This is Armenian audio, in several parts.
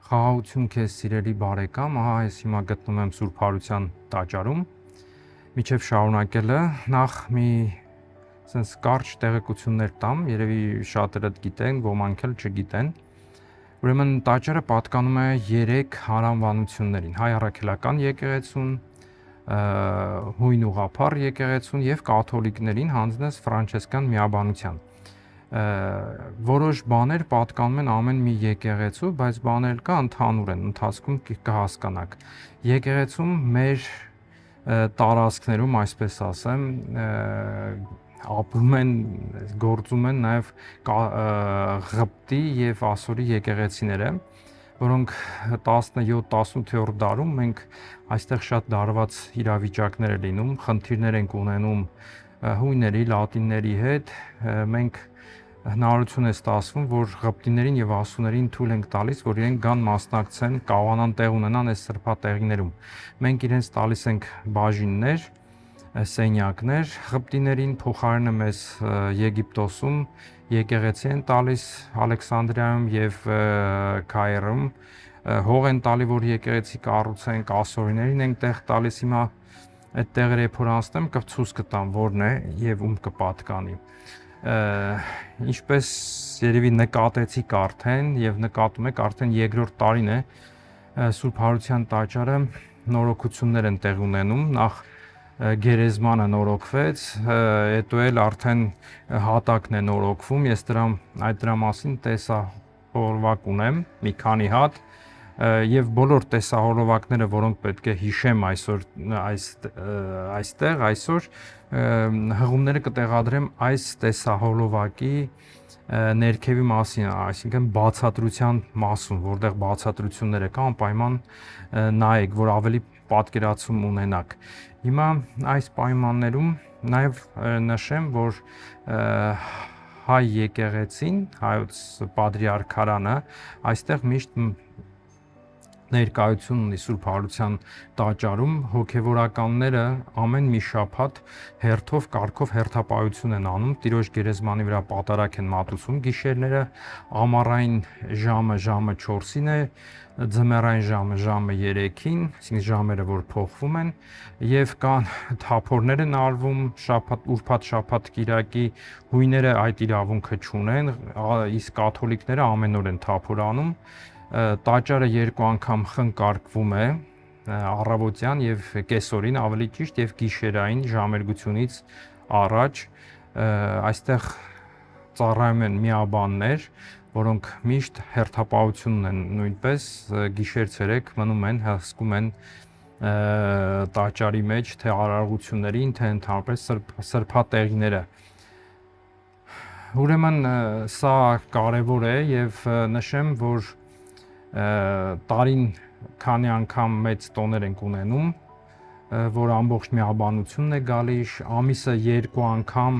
Խաղաղություն քեզ սիրելի բարեկամ, ահա ես հիմա գտնվում եմ Սուրբ Հարության տաճարում։ Միջև շարունակելը նախ մի sense կարճ տեղեկություններ տամ, երևի շատերը գիտեն, ոմանք էլ չգիտեն։ Ուրեմն տաճարը պատկանում է 3 հարանվանություններին՝ հայ առաքելական եկեղեցուն, հույն ուղղափառ եկեղեցուն եւ կաթոլիկներին հանձնած ֆրանչեսկան միաբանության։ Որոշ բաներ պատկանում են ամեն մի եկեղեցու, բայց բաներ կա ընդհանուր են, ընթացքում կհասկանաք։ Եկեղեցում մեր տարածքներում, այսպես ասեմ, ապրում են, գործում են նաև Ղպտի եւ Ասորի եկեղեցիները, որոնք 17-18-րդ դարում մենք այստեղ շատ դարված իրավիճակներ է լինում, խնդիրներ ենք ունենում հույների, լատինների հետ, մենք հնարավորություն է ստացվում, որ Ղպտիներին եւ ասուներին թույլ ենք տալիս, որ իրենք գան մասնակցեն, կարողանան տեղ ունենան այս սրբատեղիներում։ Մենք իրենց տալիս ենք բաժիններ, սենյակներ, Ղպտիներին փոխարենը մեզ Եգիպտոսում եկեղեցի են տալիս, Ալեքսանդրիայում եւ Քայրում հող են տալի, որ եկեղեցի կառուցենք, ասորիներին ենք տեղ տալիս։ Հիմա այդ տեղերը երբ որ անցնեմ կցույց կտամ որն է եւ ում կպատկանի։ Ինչպես երևի նկատեցիք արդեն եւ նկատում եք արդեն երկրորդ տարին է Սուրբ Հարության տաճարը նորոգություններ են տեղ ունենում, նախ գերեզմանը նորոգվեց, հետո էլ արդեն հատակն է նորոգվում, ես դրա մասին տեսահոլովակ ունեմ, մի քանի հատ եւ բոլոր տեսահոլովակները, որոնք պետք է հիշեմ այսօր այսօր հղումները կտեղադրեմ այս տեսահոլովակի ներքևի մասին, այսինքն բացատրության մասում, որտեղ բացատրությունները կան, անպայման նայեք, որ ավելի պատկերացում ունենաք։ Հիմա այս պայմաններում նաև նշեմ, որ հայ եկեղեցին, հայոց պատրիարքարանը այստեղ միշտ ներկայություն ունի Սուրբ Հարության տաճարում, հոգևորականները ամեն մի շաբաթ հերթով կարգով հերթապահություն են անում, Տիրոջ գերեզմանի վրա պատարագ են մատուցում գիշերները, ամառային ժամը 4-ին է, ձմեռային ժամը 3-ին, այսինքն ժամերը որ փոխվում են, եւ կան թափորներ են արվում, ուրբաթ շաբաթ կիրակի հույները այդ իրավունքը չունեն, իսկ կաթոլիկները ամեն օր են թափոր անում։ Տաճարը 2 անգամ խնկարկվում է, առավոտյան եւ կեսօրին, ավելի ճիշտ, եւ գիշերային ժամերգությունից առաջ այստեղ ծառայում են միաբաններ, որոնք միշտ հերթապահություն ունեն, նույնպես գիշեր-ցերեկ մնում են, հսկում են տաճարի մեջ թե արարողություններին, թե ընդհանրապես սրբատեղիները։ Ուրեմն սա կարևոր է եւ նշեմ, որ տարին քանի անգամ մեծ տոներ ենք ունենում, որ ամբողջ միաբանությունն է գալիս, ամիսը 2 անգամ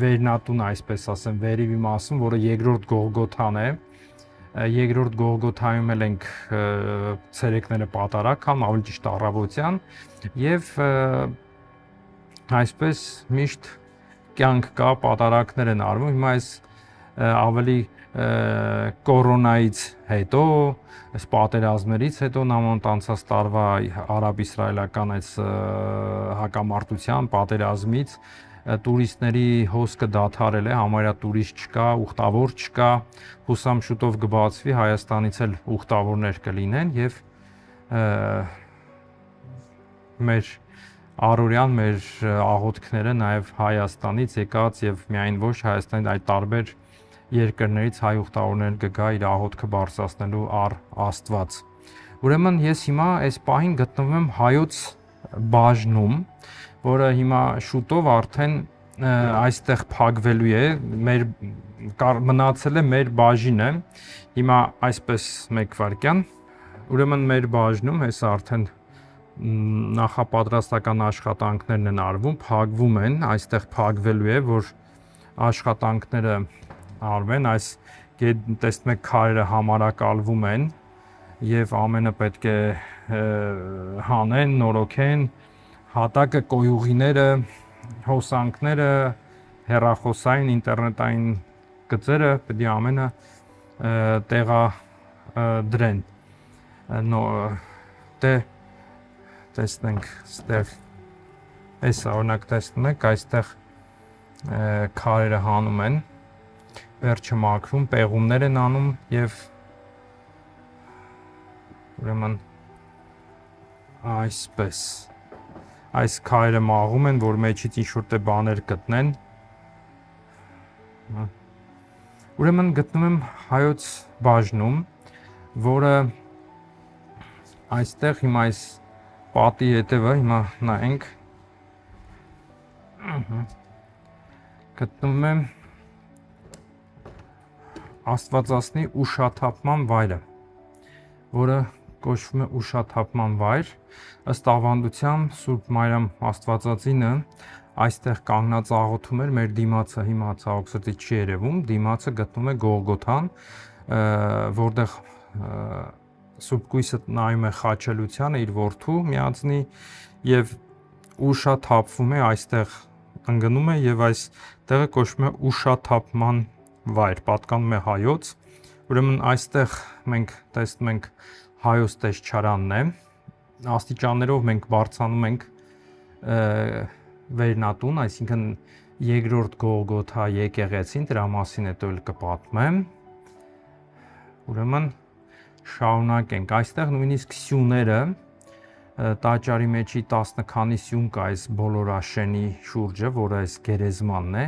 վերնատուն, այսպես ասեմ, վերիվի մասում, որը երկրորդ Գողգոթան է, երկրորդ Գողգոթայում էլ ենք ցերեկները պատարագ անում, ավելի ճիշտ առավոտյան, եւ այսպես միշտ կյանք կա, պատարագներ են արվում։ Հիմա այս ավելի կորոնայից հետո, այս պատերազմներից հետո նմանտ անցած տարվա արաբ-իսրայելական այս հակամարտության պատերազմից տուրիստների հոսքը դադարել է, համարյա տուրիստ չկա, ուխտավոր չկա, հուսամ շուտով կբացվի, Հայաստանից էլ ուխտավորներ կլինեն եւ մեր առօրյան մեր աղոթքները նաև Հայաստանից եկած եւ միայն ոչ Հայաստանից, այլ տարբեր երկրներից հայ ուխտավորներ կգա իր աղոթքը բարձրացնելու առ Աստված։ Ուրեմն ես հիմա այս պահին գտնվում եմ հայոց բաժնում, որը հիմա շուտով արդեն այստեղ փակվելու է, մնացել է մեր բաժինը, հիմա այսպես մեկ վայրկյան, ուրեմն մեր բաժնում հեսա արդեն նախապատրաստական աշխատանքներն են արվում, փակվում են, այստեղ փակվելու է, որ աշխատանքները արվեն, այս տեսնում եք քարերը համարակալվում են եւ ամենը պետք է հանեն, նորոգեն, հատակը, կոյուղիները, հոսանքները, հեռախոսային, ինտերնետային գծերը պետք է ամենը տեղա դրեն։ Դե տեսնենք ստեղ այս օրինակ տեսնում եք, այստեղ քարերը հանում են, վերջը մաքրում, պեղումներ են անում եւ ուրեմն այսպես այս քարերը մաղում են, որ մեջից ինչ-որ տե բաներ գտնեն։ Ուրեմն գտնում եմ հայոց բաժնում, որը այստեղ հիմա այս պատի հետևը հիմա նայենք։ Գտնում եմ Աստվածածնի ուշաթափման վայրը, որը կոչվում է ուշաթափման վայր, ըստ ավանդության Սուրբ Մարիամ Աստվածածինը այստեղ կանգնած աղոթում էր, մեր դիմացը հիմա ցավոք սրտի չի երևում, դիմացը գտնում է Գողգոթան, որտեղ Սուրբ Կույսը նայում է խաչելությանը իր որդու միածնի եւ ուշաթափվում է այստեղ ընկնում է եւ այս տեղը կոչվում է ուշաթափման վայր, պատկանում է հայոց։ Ուրեմն այստեղ մենք տեսնում ենք հայոց տեսչարանն է, աստիճաններով մենք բարձրանում ենք վերնատուն, այսինքն երկրորդ Գողգոթա եկեղեցին, դրա մասին հետո էլ կպատմեմ։ Ուրեմն շարունակենք, այստեղ նույնիսկ սյուները, տաճարի մեջի 10 քանի սյուն կա այս բոլորաշենի շուրջը, որը այս գերեզմանն է,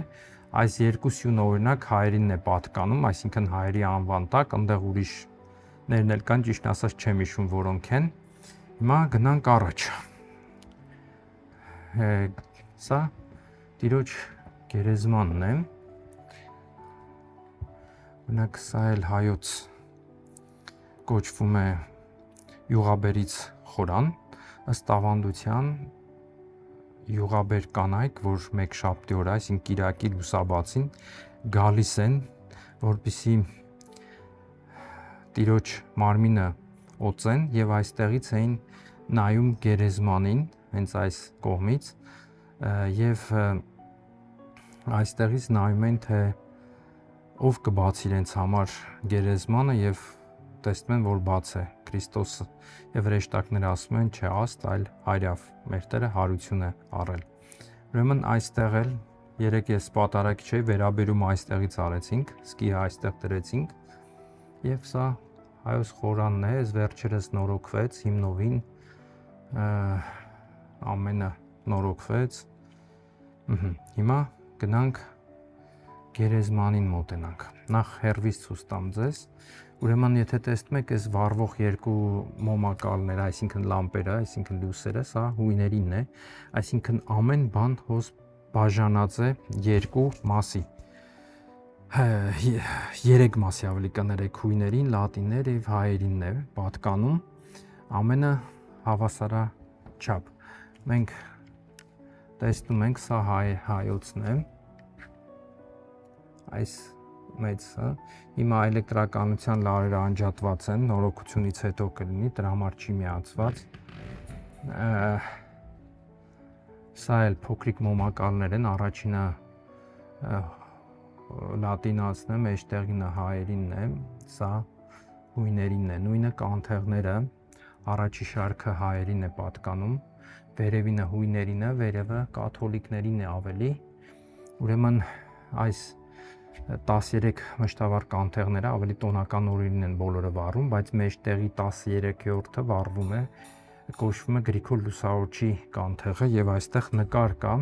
այս երկու սյունը օրինակ հայերինն է պատկանում, այսինքն հայերի անվան տակ, այնտեղ ուրիշներն էլ կան, ճիշտ ասած չեմ հիշում որոնք են։ Հիմա գնանք առաջ։ Սա Տիրոջ գերեզմանն է։ Օրինակ սա էլ հայոց կոչվում է Յուղաբերից խորան, ըստ ավանդության յուղաբեր կանայք, որ մեկ շաբթի օր, այսինքն կիրակի լուսաբացին գալիս են, որպեսզի Տիրոջ մարմինը օծեն եւ այստեղից էին նայում գերեզմանին, հենց այս կողմից, եւ այստեղից նայում են, թե ով կբացի իրենց համար գերեզմանը եւ տեսնում են, որ բաց է Քրիստոսը եւ հրեշտակները ասում են, չէ, աստ, այլ հայրավ, մեր Տերը հարություն է առել։ Ուրեմն այստեղ էլ երեք ես պատարագի չէի, վերաբերում այստեղից արեցինք, սկիհը այստեղ դրեցինք եւ սա հայոց խորանն է, այս վերջերս նորոգվեց, հիմնովին ամենը նորոգվեց։ Հիմա գնանք գերեզմանին մոտենանք։ Նախ հեռվից ցույց տամ ձեզ։ Ուրեմն եթե տեսնում եք այս վառվող երկու մոմակալները, այսինքն լամպերը, այսինքն լույսերը, սա հույներինն է, այսինքն ամեն բան հոս բաժանած է երկու մասի։ 3 մասի ավելի կներեք, հույներին, լատիններ եւ հայերինն է պատկանում, ամենը հավասարաչափ։ Մենք տեսնում ենք, սա հայոցն է, այս մեծը, հիմա էլեկտրականության լարերը անջատված են, նորոգությունից հետո կլինի, դրա համար չի միացված։ Սա էլ փոքրիկ մոմակալներ են, առաջինը լատինացն է, մեջտեղինը հայերինն է, սա հույներինն է, նույնը կանթեղները, առաջի շարքը հայերին է պատկանում, վերևինը հույներինը, վերևը կաթոլիկներին է ավելի, ուրեմն այս 13 մշտավառ կանթեղները ավելի տոնական օրերին են բոլորը վառում, բայց մեջտեղի 13-րդը վառվում է, կոչվում է Գրիգոր Լուսավորչի կանթեղը եւ այստեղ նկար կա,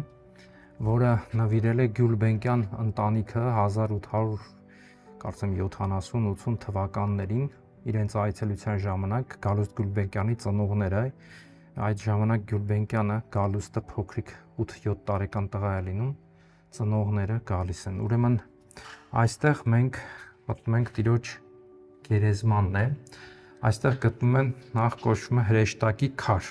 որը նվիրել է Գյուլբենկյան ընտանիքը 1800 կարծեմ 70-80 թվականներին իրենց այցելության ժամանակ Գալուստ Գյուլբենկյանի ծնողները, այդ ժամանակ Գյուլբենկյանը Գալուստը փոքրիկ 8-7 տարեկան տղա է լինում, ծնողները գալիս են, ուրեմն այստեղ մենք գտնում ենք Տիրոջ գերեզմանն է, այստեղ գտնում են նախ կոչվում է հրեշտակի քար,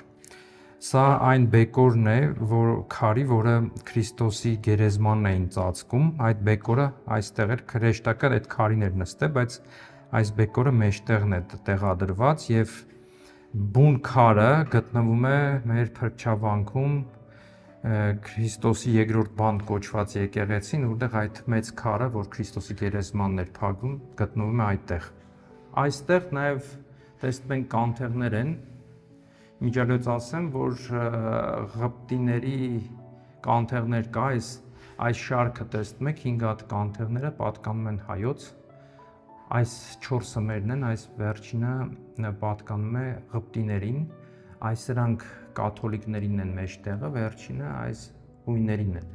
սա այն բեկորն է, որ քարի, որը Քրիստոսի գերեզմանն էին ծածկում, այդ բեկորը այստեղ էր, հրեշտակը այդ քարին էր նստել, բայց այս բեկորը մեջտեղն է տեղադրված եւ բուն քարը գտնվում է մեր փրկչավանքում Քրիստոսի երկրորդ բանտ կոչված եկեղեցին, որտեղ այդ մեծ քարը, որ Քրիստոսի գերեզմանն էր փակում, գտնվում է այդտեղ։ Այստեղ նաև տեսնում ենք կանթեղներ են։ Միջալոց ասեմ, որ ղպտիների կանթեղներ կա, այս շարքը տեսնում եք 5 հատ կանթեղները պատկանում են հայոց, այս 4-ը մերն են, այս վերջինը պատկանում է ղպտիներին, այս սրանք կաթոլիկներին են մեջտեղը, վերջինը այս հույներին են։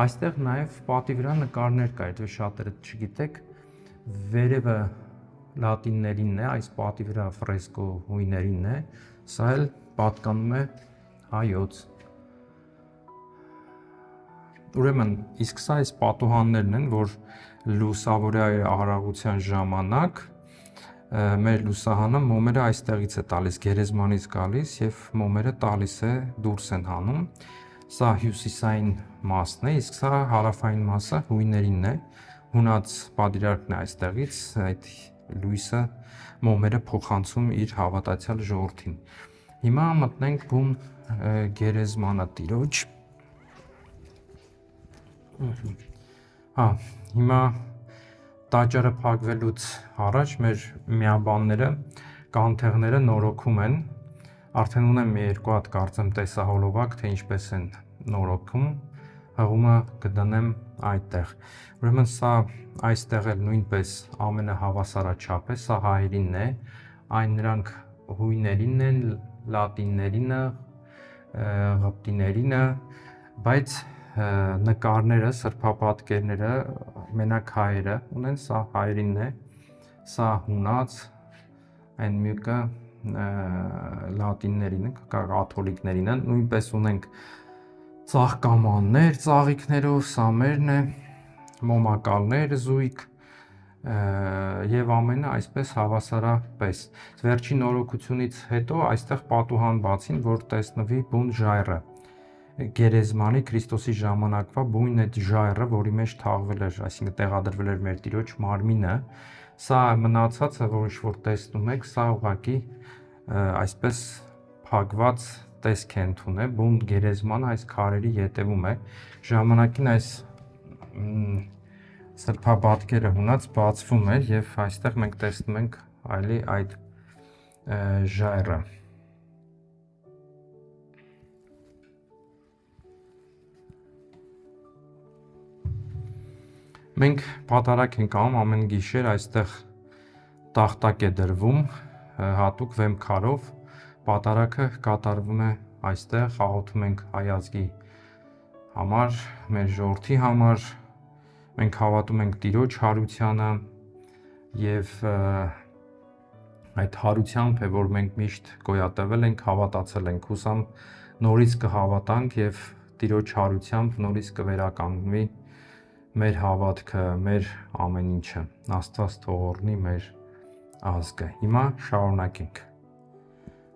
Այստեղ նաև պատի վրա նկարներ կա, եթե շատերը չգիտեք, վերևը լատիններինն է, այս պատի վրա ֆրեսկո հույներինն է, սա էլ պատկանում է հայոց։ Ուրեմն, իսկ սա այս պատուհաններն են, որ լուսավորյա արարողության ժամանակ մեր լուսահանը մոմերը այստեղից է տալիս, գերեզմանից գալիս եւ մոմերը տալիս է դուրս են հանում։ Սա հյուսիսային մասն է, իսկ սա հարավային մասը հույներինն է։ Հունած պատրիարքն է այստեղից այդ լույսը մոմերը փոխանցում իր հավատացյալ ժողովրդին։ Հիմա մտնենք բուն գերեզմանը Տիրոջ։ Հիմա տաճարը փակվելուց առաջ մեր միաբանները, կանթեղները նորոգում են, արդեն ունեմ մի երկու հատ կարծեմ տեսահոլովակ, թե ինչպես են նորոգում, հղումը կդնեմ այդտեղ։ Ուրեմն սա այստեղ էլ նույնպես ամենահավասարաչափ է, սա հայերինն է, այն նրանք հույներինն են, լատիններինը, ղպտիներինը, բայց նկարները, սրբապատկերները, մենակ հայերը ունեն, սա հայերինն է, սա հունած, այն մյուսը լատիններին է, կաթոլիկներին է, նույնպես ունենք ծաղկամաններ, ծաղիկներով, սա մերն է, մոմակալներ, զույգ եւ ամենը այսպես հավասարապես։ Վերջին նորոգությունից հետո այստեղ պատուհան բացին, որ տեսնվի բուն ժայռը, գերեզմանի Քրիստոսի ժամանակվա բույն այդ ժայռը, որի մեջ թաղվել էր, այսինքն տեղադրվել էր մեր Տիրոջ մարմինը, սա մնացածը, որ ինչ-որ տեսնում եք, սա ուղղակի այսպես փակված տեսք է ընդունել, բուն գերեզմանը այս քարերի ետևում է, ժամանակին այս սրբապատկերը հունած բացվում է եւ այստեղ մենք տեսնում ենք այլի այդ ժայռը։ Մենք պատարակ ենք անում ամեն գիշեր, այստեղ տախտակ է դրվում, հատուկ վեմ քարով, պատարակը կատարվում է այստեղ, աղոթում ենք հայ ազգի համար, մեր ժողովրդի համար, մենք հավատում ենք Տիրոջ հարությանը եւ այդ հարությամբ է, որ մենք միշտ գոյատևել ենք, հավատացել ենք, հուսամ նորից կհավատանք եւ Տիրոջ հարությամբ նորից կվերականգնվի մեր հավատքը, մեր ամեն ինչը, Աստված թող օրհնի մեր ազգը։ Հիմա շարունակենք։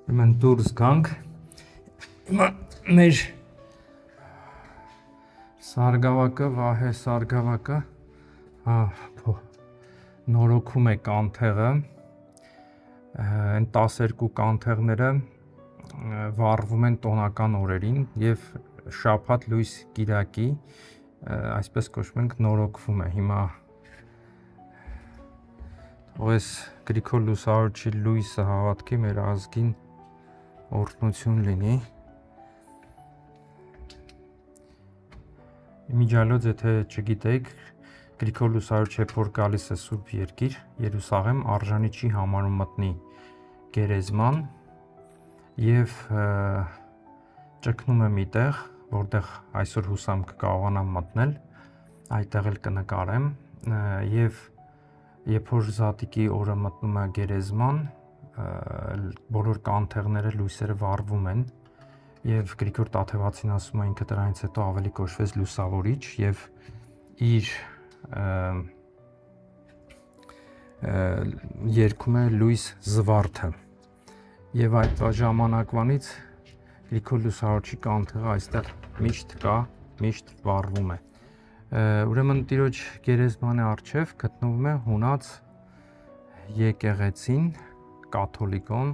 Ուրեմն դուրս գանք։ Հիմա մեր սարգսակը, Վահե սարգսակը, նորոգում է կանթեղը, այն 12 կանթեղները վառվում են տոնական օրերին եւ շաբաթ լույս կիրակի, այսպես կոչվում ենք, նորոգվում է։ Հիմա Ո՞ս Գրիգոր Լուսավորչի լույսը հավատքի մեր ազգին օրհնություն լինի։ Իմիջիալոց, եթե չգիտեք, Գրիգոր Լուսավորչը երբ որ գալիս է Սուրբ Երկիր, Երուսաղեմ, արժանի չի համարում մտնի գերեզման եւ ճգնում է մի տեղ, որտեղ այսօր հուսամ կկարողանամ մտնել, այդտեղ էլ կնկարեմ եւ երբ որ Զատիկի օրը մտնում է գերեզման, բոլոր կանթեղները, լույսերը վառվում են եւ Գրիգոր Տաթևացին ասում է ինքը դրանից հետո ավելի կոչվեց լուսավորիչ եւ իր երգում է լույս զվարթը եւ այդ ժամանակվանից Գրիգոր Լուսավորչի կանթեղը այստեղ միշտ կա, միշտ վառվում է։ Ուրեմն Տիրոջ գերեզմանի առջև գտնվում է հունած եկեղեցին, կաթոլիկոն,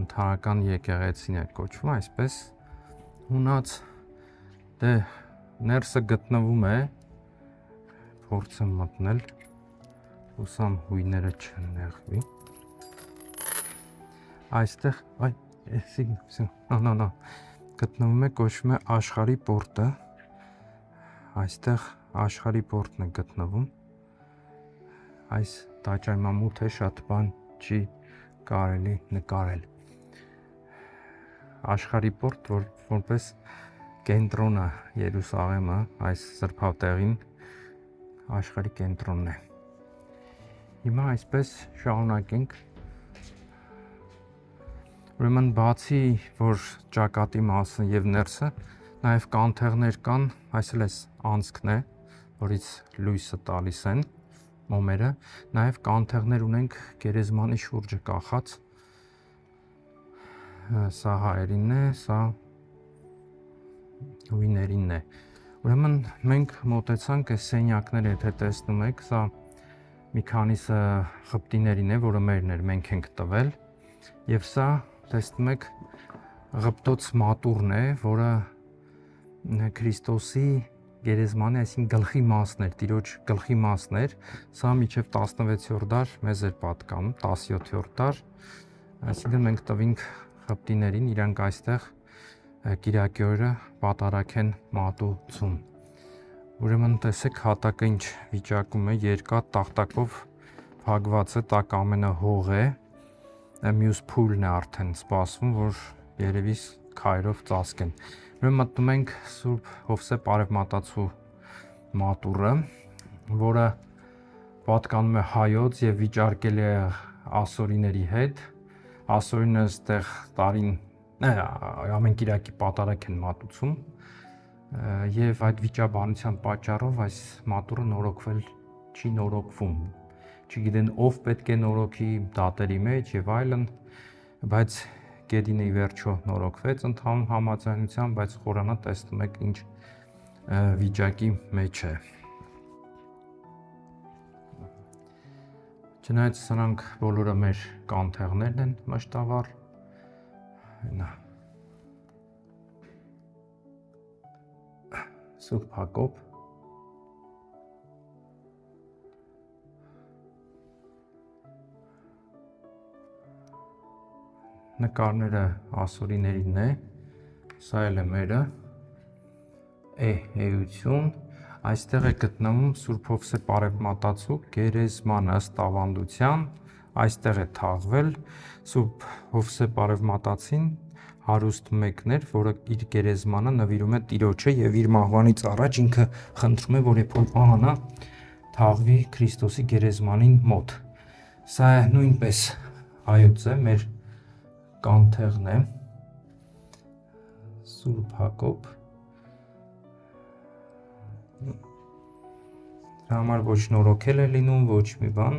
ընդհանրական եկեղեցին է կոչվում, այսպես հունած Դե ներսը գտնվում է, փորձեմ մտնել, հուսամ հույները չնեղվի։ Այստեղ, գտնվում է, կոչվում է աշխարհի պորտը, այստեղ աշխարհի պորտն է գտնվում, այս տաճարմամութ է, շատ բան չի կարելի նկարել։ Աշխարհի պորտ, որպես կենտրոնը Երուսաղեմը, այս սրբատեղին աշխարհի կենտրոնն է։ Հիմա այսպես շարունակենք։ Ուրեմն բացի որ ճակատի մասը եւ ներսը, նաեւ կանթեղներ կան, այս էլ անցքն է, որից լույսը տալիս են մոմերը, նաեւ կանթեղներ ունենք գերեզմանի շուրջը կախած։ Սա հայերինն է, սա հույներինն է։ Ուրեմն մենք մոտեցանք այս սենյակները, եթե տեսնում եք, սա մի քանիսը Ղպտիներին է, որը մերն էր, մենք ենք տվել, եւ սա տեսնում եք Ղպտոց մատուրն է, որը Քրիստոսի գերեզմանի, այսինքն գլխի մասն էր, տիրոջ գլխի մասն էր, սա մինչև 16-րդ դար մեզ էր պատկանում, 17-րդ դար, այսինքն մենք տվինք Ղպտիներին, իրանք այստեղ Կիրակի օրը պատարակ են մատուցում։ Ուրեմն տեսեք հատակը ինչ վիճակում է, երկաթ տախտակով փակված է, տակ ամենը հող է, մյուս փուլն է արդեն սպասվում, որ երևի քայլով ծածկեն։ Ուրեմն մտնում ենք Սուրբ Հովսեփ Արևմատացու մատուրը, որը պատկանում է հայոց եւ վիճարկել է ասորիների հետ։ Ասորինը այստեղ տարին ամեն Կիրակի պատարակ են մատուցում եւ այդ վիճաբանության պատճառով այս մատուրը նորոգվել չի նորոգվում։ Չգիտեն ով պետք է նորոգի դատերի մեջ եւ այլն, բայց գեդինը ի վերջո նորոգվեց ընդհանուր համաձայնությամբ, բայց խորանա տեսնում եք ինչ վիճակի մեջ է։ Չնայած սրանք բոլորը մեր կանթեղներն են մշտավառ, Սուրբ Հակոբ, նկարները ասորիներինն է, սա էլ է մերը, էություն, այստեղ է գտնվում Սուրբ Հովսեփ Արևմատացու գերեզմանը ըստ ավանդության, այստեղ է թաղվել Սուրբ Հովսեփ Արևմատացին հարուստ մեկն էր, որը իր գերեզմանը նվիրում է Տիրոջը եւ իր մահվանից առաջ ինքը խնդրում է, որ երբ որ մահանա, թաղվի Քրիստոսի գերեզմանին մոտ։ Սա նույնպես հայոց է, մեր կանթեղն է, Սուրբ Հակոբ։ Դրա համար ոչ նորոգել է լինում, ոչ մի բան։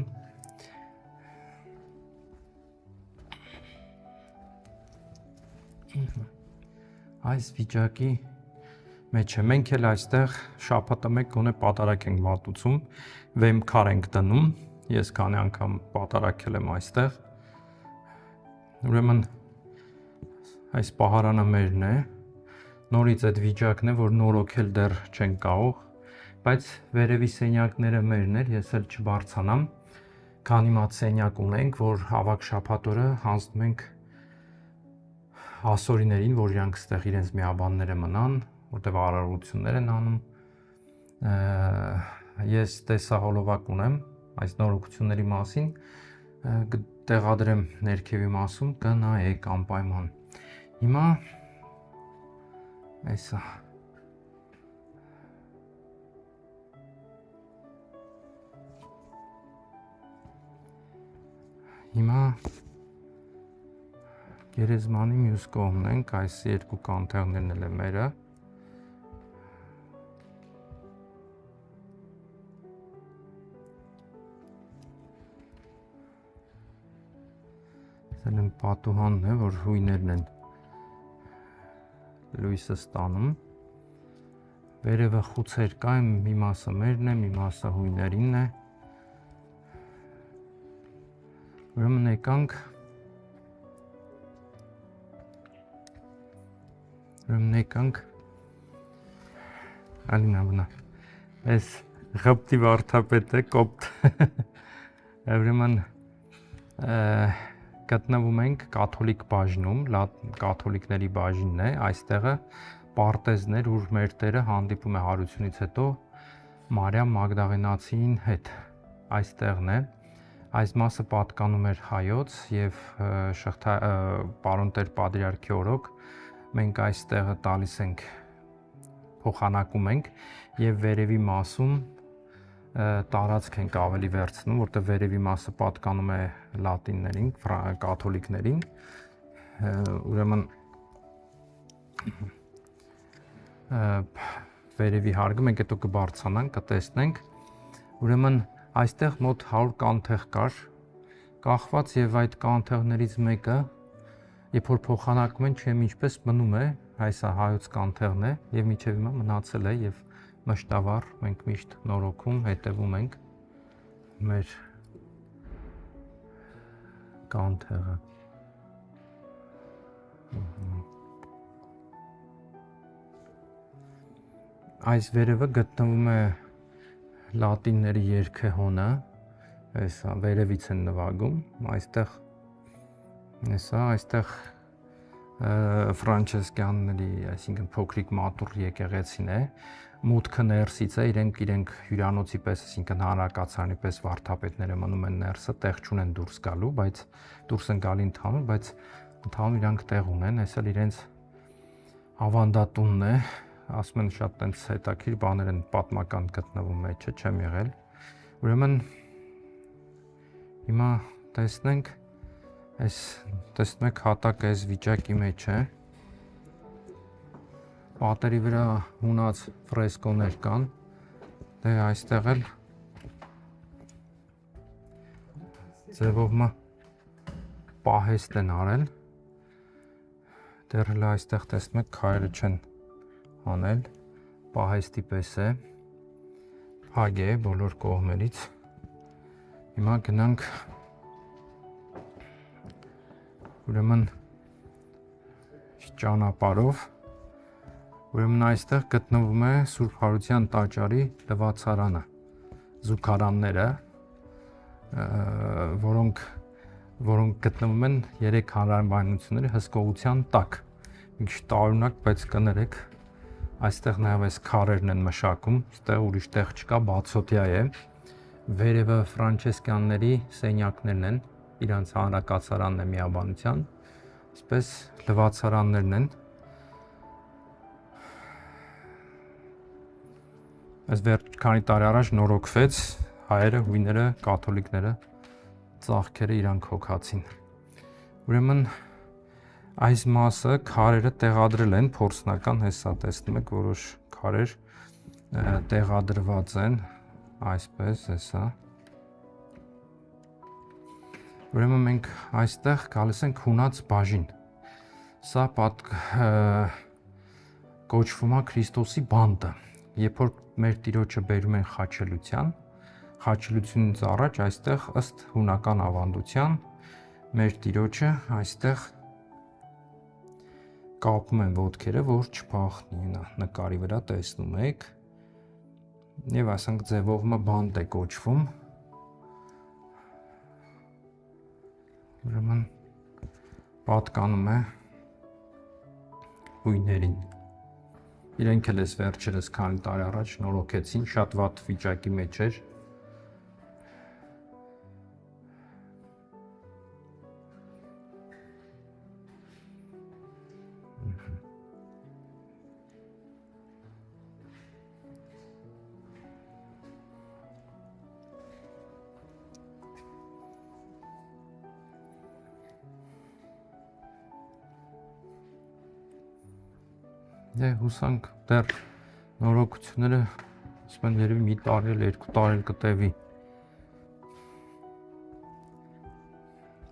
Այս վիճակի մեջ է, մենք էլ այստեղ շաբաթը մեկ գոնե պատարակ ենք մատուցում, վեմ քար ենք դնում, ես քանի անգամ պատարակել եմ այստեղ։ Ուրեմն այս պահարանը մերն է, նորից այդ վիճակն է, որ նորոգել դեռ չեն կարող, բայց վերևի սենյակները մերն էր, ես էլ չբարձանամ, քանի մատ սենյակ ունենք, որ հավաք շաբաթ օրը հանձնում ենք ասորիներին, որ իրանք ստեղ իրենց միաբանները մնան, որտեղ արարողություններ են անում։ Ես տեսահոլովակ ունեմ այս նորոգությունների մասին, կտեղադրեմ ներքևի մասում, կնայեք անպայման։ Հիմա այսա Հիմա գերեզմանի մյուս կողմն ենք, այս երկու կանթեղներն էլ է մերը։ Սա պատուհանն է, որ հույներն են լույսը ստանում։ Վերևը խուցեր կա, մի մասը մերն է, մի մասը հույներինն է։ Ուրեմն եկանք Ալինա բնա։ Այս ղպտի վարդապետը կոպտ։ Ուրեմն գտնվում ենք կաթոլիկ բաժնում, կաթոլիկների բաժինն է, այստեղը պարտեզներ, ուր մեր Տերը հանդիպում է հարությունից հետո Մարիամ Մագդաղենացին հետ, այստեղն է, այս մասը պատկանում էր հայոց և պարոն Տեր Պատրիարքի օրոք մենք այստեղը տալիս ենք, փոխանակում ենք և վերևի մասում տարածք ենք ավելի վերցնում, որտեղ վերևի մասը պատկանում է լատիններին, կաթոլիկներին, ուրեմն վերևի հարգը մենք հետո կբարձրանանք, կտեսնենք, ուրեմն այստեղ մոտ 100 կանթեղ կար, կախված և այդ կանթեղներից մեկը, երբ որ փոխանակում են, չեմ ինչպես մնում է, այսա հայոց կանթեղն է և մինչև հիմա մնացել է և մշտավառ մենք միշտ նորոգում, հետևում ենք մեր կանթեղը։ Այս վերևը գտնվում է լատինների երգեհոնը, այսա վերևից են նվագում, այստեղ Ֆրանչեսկանների, այսինքն փոքրիկ մատուռ եկեղեցին է, մուտքը ներսից է, իրենք հյուրանոցի պես, այսինքն հանրակացարանի պես վարդապետները մնում են ներսը, տեղ չունեն դուրս գալու, բայց դուրս են գալի ընդհանուր, բայց ընդհանուր իրանք տեղ ունեն, այս էլ իրենց ավանդատունն է, ասում են շատ տենց հետաքրքիր բաներ են պատմական գտնվում մեջը, չեմ եղել, ուրեմն հիմա տեսնենք, տեսնում եք հատակը այս վիճակի մեջ է, պատերի վրա հունած ֆրեսկոներ կան, դե այստեղ էլ ձևովմը պահեստ են արել, դեռ հլը այստեղ տեսնում եք քարերը չեն անել, պահեստի պես է, փակ է բոլոր կողմերից, հիմա գնանք ուրեմն ճանապարհով, ուրեմն այստեղ գտնվում է Սուրբ Հարության տաճարի լվացարանը, զուգարանները, որոնք գտնվում են 3 հանրայնությունների հսկողության տակ, մի քիչ տարօրինակ, բայց կներեք, այստեղ նաև այս քարերն են մշակում, այստեղ ուրիշ տեղ չկա, բացօթյա է, վերևը Ֆրանչեսկանների սենյակներն են, իրանց հանրակացարանն է միաբանության, այսպես լվացարաններն են, այս քանի տարի առաջ նորոգվեց, հայերը, հույները, կաթոլիկները, ծաղկերը իրանք հոգացին, ուրեմն այս մասը քարերը տեղադրել են, փորձնական հեսա տեսնում եք, որոշ քարեր տեղադրված են, այսպես հեսա, ուրեմն մենք այստեղ գալիս ենք հունած բաժին, սա կոչվում է Քրիստոսի բանտը, երբ որ մեր Տիրոջը բերում են խաչելությունից առաջ այստեղ ըստ հունական ավանդության մեր Տիրոջը այստեղ կապում են ոտքերը, որ չփախնի, նկարի վրա տեսնում եք, և ասենք ձևովմը բանտ է կոչվում, ուրեմն պատկանում է հույներին, իրենք էլ ես վերջերս քանի տարի առաջ նորոգեցին, շատ վատ վիճակի մեջ էր, Դե հուսանք դեռ նորոգությունները ասում են երևի մի տարի էլ 2 տարի էլ կտևի,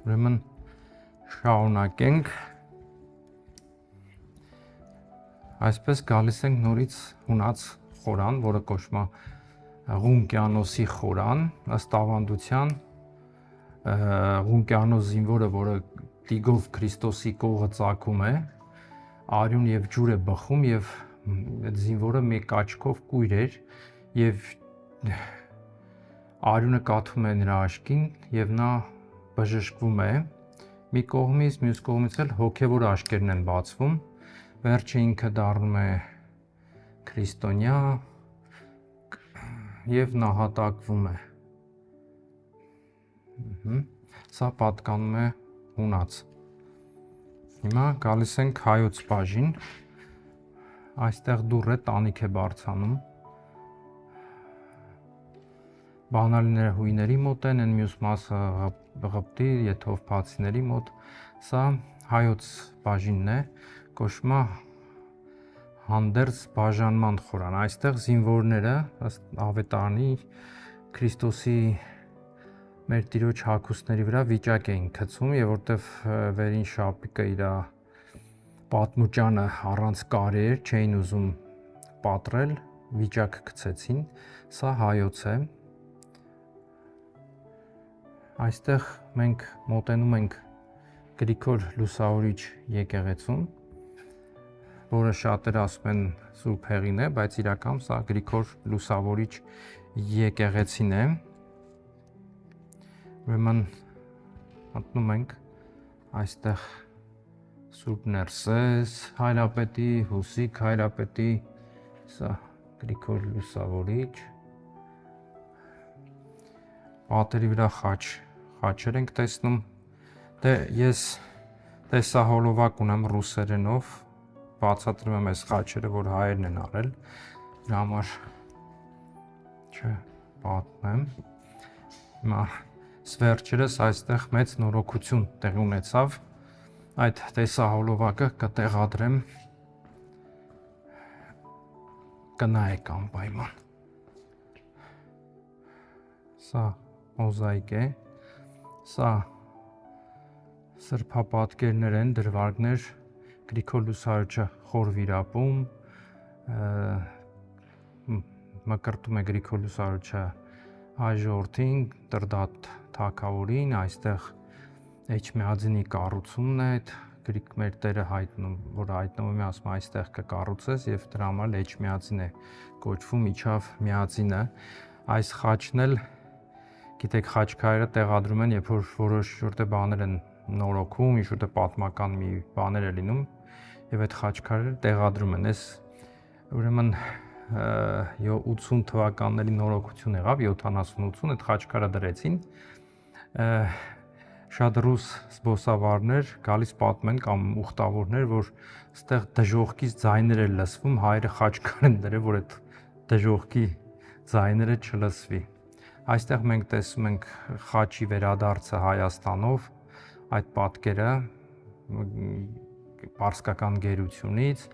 ուրեմն շարունակենք, այսպես գալիս ենք նորից հունած խորան, որը կոչվում է Ղունկիանոսի խորան, ըստ ավանդության Ղունկիանոս զինվորը, որը տիգով Քրիստոսի կողը ծագում է, արյուն և ջուր է բխում և այդ զինվորը մեկ աչքով կույր էր եւ արյունը կաթում է նրա աչքին եւ նա բժշկվում է։ Մի կողմից, մյուս կողմից էլ հոգեվոր աչքերն են բացվում։ Վերջը ինքը դառնում է քրիստոնյա եւ նահատակվում է։ Սա պատկանում է հունած։ Հիմա գալիս ենք հայոց բաժին, այստեղ դուռը տանիք է բարձանում, բանալիները հույների մոտ են, մյուս մասը ղպտի, եթովփացիների մոտ, սա հայոց բաժինն է, կոչվում է հանդերձ բաժանման խորան, այստեղ զինվորները ըստ ավետարանի Քրիստոսի մեր Տիրոջ հագուստների վրա վիճակ էին գցում եւ որտեվ վերին շապիկը իր պատմուճանը առանց կարի էր, չէին ուզում պատրել, վիճակ գցեցին, սա հայոց է։ Այստեղ մենք մոտենում ենք Գրիգոր Լուսավորիչ եկեղեցուն, որը շատերը ասում են Սուրբ Հեղին է, բայց իրականում սա Գրիգոր Լուսավորիչ եկեղեցին է։ Ուրեմն մտնում ենք այստեղ Սուրբ Ներսես Հայրապետի, Հուսիկ Հայրապետի, սա Գրիգոր Լուսավորիչ, պատերի վրա խաչեր ենք տեսնում, դե ես տեսահոլովակ ունեմ ռուսերենով, բացատրում եմ այս խաչերը, որ հայերն են արել, դրա համար չպատմեմ, հիմա վերջերս այստեղ մեծ նորոգություն տեղի ունեցավ, այդ տեսահոլովակը կտեղադրեմ, կնայեք անպայման։ Սա մոզաիկ է, սա սրբապատկերներ են, դրվագներ, Գրիգոր Լուսավորիչը խոր վիրապում, մկրտում է Գրիգոր Լուսավորիչը հայ ժողովրդին, Տրդատ թագավորին, այստեղ Էջմիածնի կառուցումն է, մեր Տերը որ հայտնվում է, ասում այստեղ կկառուցես եւ դրա համար Էջմիածին է կոչվում, իջավ միածինը։ Այս խաչն էլ, գիտեք, խաչքարերը տեղադրում են, երբ որ որոշ որտե բաներ են նորոգում, ինչ-որ պատմական մի բաներ է լինում եւ այդ խաչքարերը տեղադրում են։ Այս ուրեմն 80 թվականների նորոգություն եղավ, 70-80 այդ խաչքարը դրեցին, շատ ռուս զբոսավարներ գալիս պատմում են կամ ուխտավորներ, որ այստեղ դժողքից ձայներ էր լսվում, հայրը խաչքար են դրել, որ այդ դժողքի ձայները չլսվի։ Այստեղ մենք տեսնում ենք խաչի վերադարձը Հայաստանով, այդ պատկերը պարսկական գերությունից,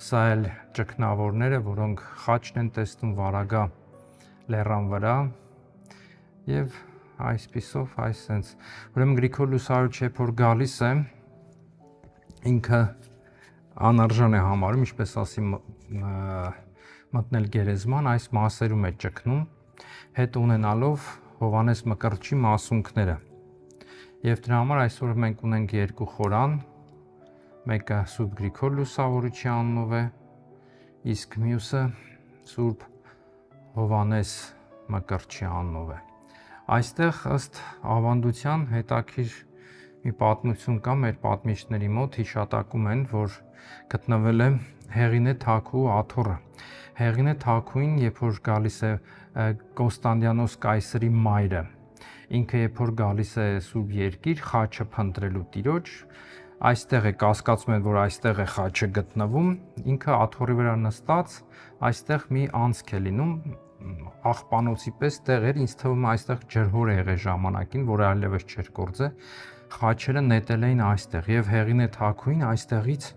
սա էլ ճգնավորները, որոնք խաչն են տեսնում Վարագա լեռան վրա եւ այսպիսով այսպես ուրեմն Գրիգոր Լուսավորիչը որ գալիս է ինքը անարժան է համարում, ինչպես ասի մտնել գերեզման, այս մասերում է ճգնում, հետ ունենալով Հովանես Մկրտչի մասունքները։ Եվ դրա համար այսօր մենք ունենք երկու խորան, մեկը Սուրբ Գրիգոր Լուսավորիչի անունով է, իսկ մյուսը Սուրբ Հովանես Մկրտչի անունով է։ Այստեղ ըստ ավանդության հետաքրքիր մի պատմություն կա մեր պատմիչների մոտ, հիշատակում են, որ գտնվել է Հեղինե Թագուհու աթոռը։ Հեղինե Թագուհին, երբ որ գալիս է Կոստանդիանոս կայսրի մայրը, ինքը երբ որ գալիս է Սուրբ Երկիր խաչը փնտրելու Տիրոջ, այստեղ է կասկածում են, որ այստեղ է խաչը գտնվում, ինքը աթոռի վրա նստած, այստեղ մի անցք է լինում, աղբանոցի պես տեղ էր, ինձ թվում է այստեղ ջրհոր է եղել ժամանակին, որը այլևս չէր գործը, խաչերը նետել էին այստեղ եւ Հեղինե Թագուհին այստեղից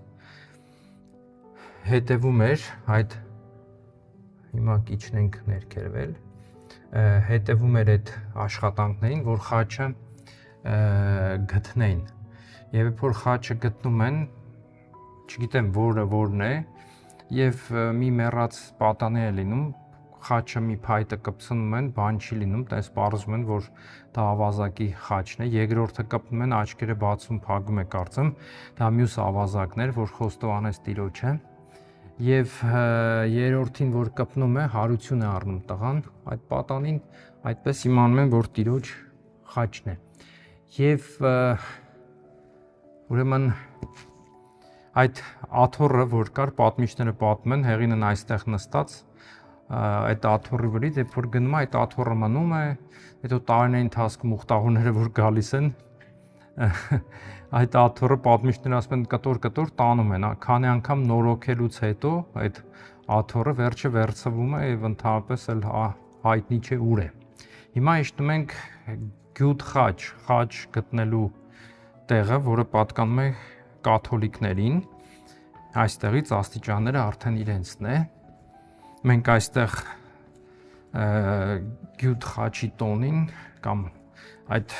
հետևում էր այդ հիմա իջնենք ներքևել, հետևում էր այդ աշխատանքներին, որ խաչը գտնեին։ Եվ երբ որ խաչը գտնում են, չգիտեմ որն է, եւ մի մեռած պատանի է լինում, խաչը մի փայտը կպցնում են, բան չի լինում, տես պարզում են, որ դա ավազակի խաչն է, երկրորդը կպնում են, աչքերը բացում, փակում է կարծեմ, դա մյուս ավազակն էր, որ խոստովանեց Տիրոջը, եւ երրորդին որ կպնում է հարություն է առնում տղան այդ պատանին, այդպես իմանում են որ տիրոջ խաչն է եւ ուրեմն այդ աթոռը որ կար պատմիչները պատմում են հեղինն այստեղ նստած այդ աթոռի վրից երբ որ գնում է այդ աթոռը մնում է հետո տարիների ընթացքում ուխտավորները որ գալիս են այդ աթոռը պատմիչներն ասում են կտոր տանում են քանի անգամ նորոգելուց հետո այդ աթոռը վերջը վերցվում է եւ ընդհանրապես էլ հայտնի չէ ուր է հիմա իջնում ենք գյուտ խաչ գտնելու տեղը որը պատկանում է կաթոլիկներին այստեղից աստիճանները արդեն իրենցն է մենք այստեղ գյուտ խաչի տոնին կամ այդ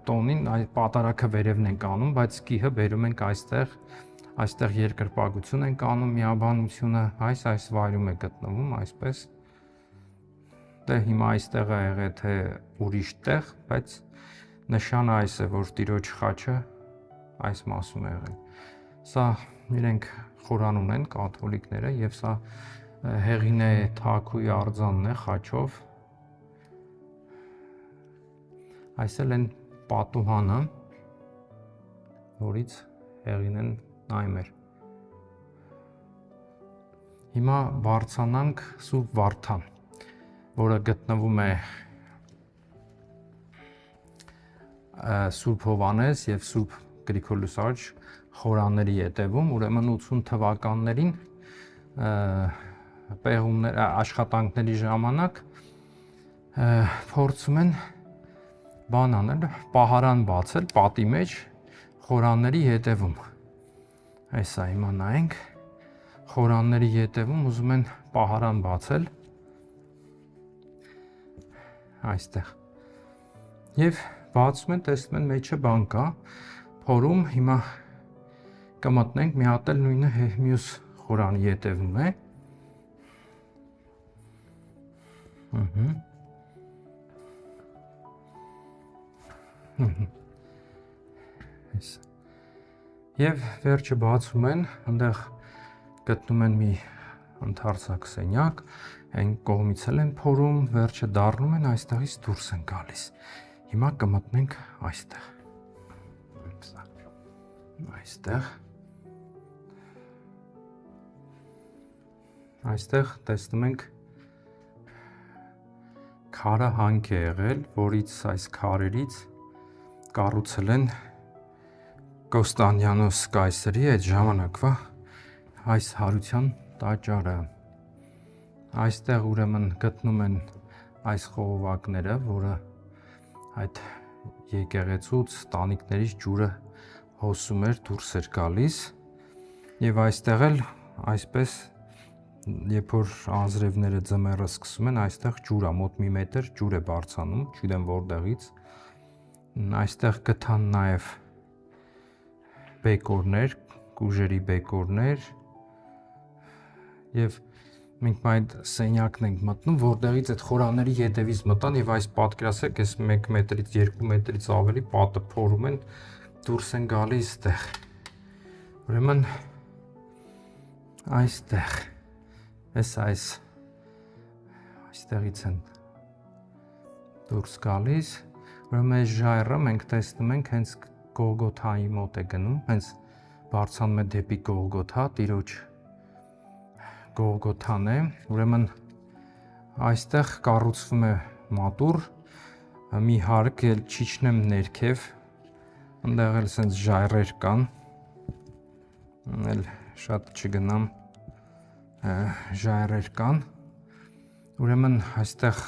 տոնին այդ պատարակը վերևն ենք անում բայց գիհը բերում ենք այստեղ երկրպագություն ենք անում միաբանությունը այս վայրում է գտնվում այսպես դե հիմա այստեղ է եղել թե ուրիշ տեղ բայց նշանը այս է որ տիրոջ խաչը այս մասում է եղել սա իրենք խորան ունեն կաթոլիկները եւ սա հեղինե թագուի արձանն է խաչով այս էլ են պատուհանը որից հեղինեն նայում էր հիմա բարձրանանք Սուրբ Վարդան որը գտնվում է Սուրբ Հովհաննես եւ Սուրբ Գրիգոր Լուսարջ խորանների ետևում ուրեմն 80 թվականներին պեղումներ աշխատանքների ժամանակ փորձում են բան անել պահարան բացել պատի մեջ խորանների ետևում այսա հիմա նայենք խորանների ետևում ուզում են պահարան բացել այստեղ եւ բացում են տեսնում են մեջը բան կա փորում հիմա կմտնենք մի հատ էլ նույնը մյուս խորանի ետևում է Եվ վերջը բացում են, այնտեղ գտնում են մի ընդարձակ սենյակ, այն կողմից էլ են փորում, վերջը դառնում են, այստեղից դուրս են գալիս։ Հիմա կմտնենք այստեղ։ Այստեղ տեսնում ենք քարը հանք է եղել, որից այս քարերից կառուցել են Կոստանդիանոս կայսրի այդ ժամանակվա այս հարության տաճարը։ Այստեղ ուրեմն գտնում են այս խողովակները, որը այդ եկեղեցուց տանիքներից ջուրը հոսում էր, դուրս էր գալիս, եւ այստեղ էլ այսպես երբ որ անձրևները ձմեռը սկսում են, այստեղ ջուր է, մոտ մի մետր ջուր է բարձանում, չգիտեմ որտեղից։ Այստեղ գտան նաև բեկորներ, կուժերի բեկորներ եւ մենք այդ սենյակն ենք մտնում, որտեղից այդ խորանների ետևից մտան եւ այս պատկերացրեք, այս 1 մետրից 2 մետրից ավելի պատը փորում են, դուրս են գալիս այստեղ։ Ուրեմն այստեղ այստեղից են դուրս գալիս, ուրեմն այս ժայռը մենք տեսնում ենք հենց Գողգոթայի մոտ է գնում, հենց բարձրանում է դեպի Գողգոթա, Տիրոջ Գողգոթան է, ուրեմն այստեղ կառուցվում է մատուռ, մի հարկ էլ չիջնեմ ներքև, այնտեղ էլ սենց ժայռեր կան, էլ շատ չգնամ ժայռեր կան, ուրեմն այստեղ